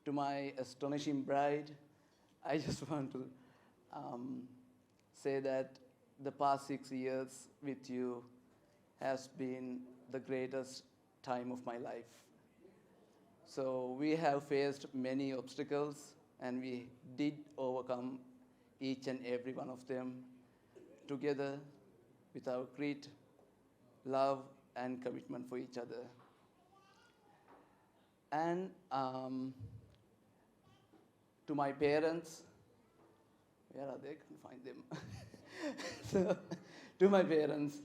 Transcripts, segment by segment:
to my astonishing bride, I just want to say that the past 6 years with you has been the greatest time of my life. So we have faced many obstacles and we did overcome each and every one of them together with our great love and commitment for each other. And to my parents, where are they? I can't find them. So, to my parents,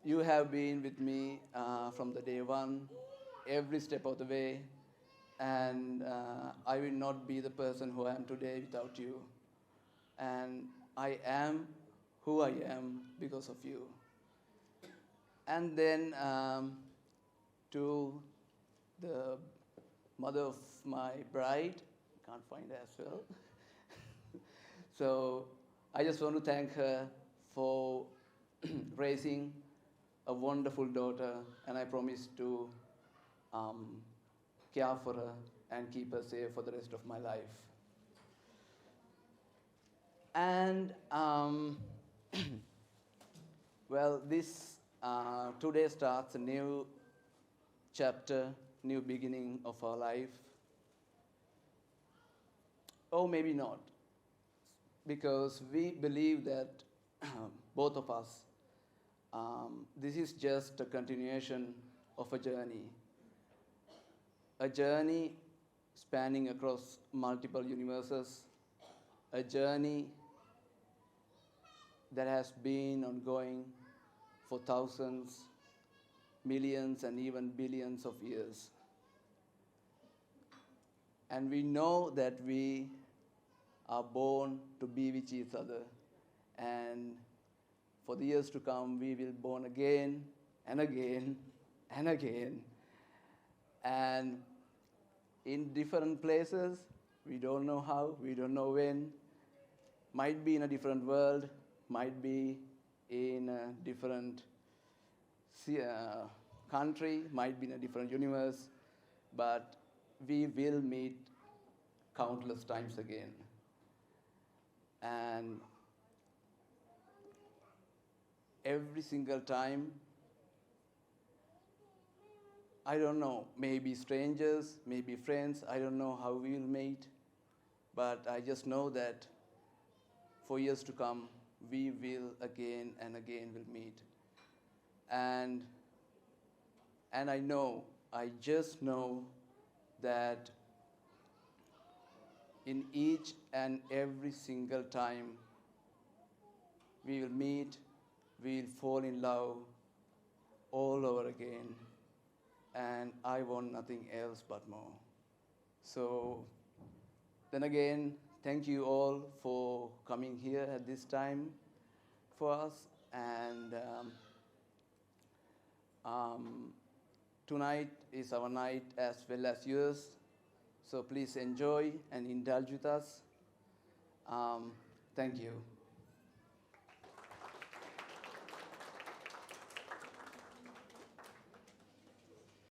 you have been with me from the day one, every step of the way, and I will not be the person who I am today without you. And I am who I am because of you. And then to the mother of my bride, can't find her as well. So I just want to thank her for raising a wonderful daughter, and I promise to care for her and keep her safe for the rest of my life. And well, this today starts a new chapter, new beginning of our life. Or maybe not, because we believe that both of us, this is just a continuation of a journey spanning across multiple universes, a journey that has been ongoing for thousands, millions, and even billions of years. And we know that we are born to be with each other. And for the years to come, we will born again and again and again. And in different places, we don't know how, we don't know when. Might be in a different world, might be in a different country, might be in a different universe, but we will meet countless times again. And every single time, I don't know, maybe strangers, maybe friends, I don't know how we will meet, but I just know that for years to come, we will again and again will meet. And I just know that in each and every single time we will meet, we will fall in love all over again. And I want nothing else but more. So then again, thank you all for coming here at this time for us. And tonight is our night as well as yours. So please enjoy and indulge with us. Thank you.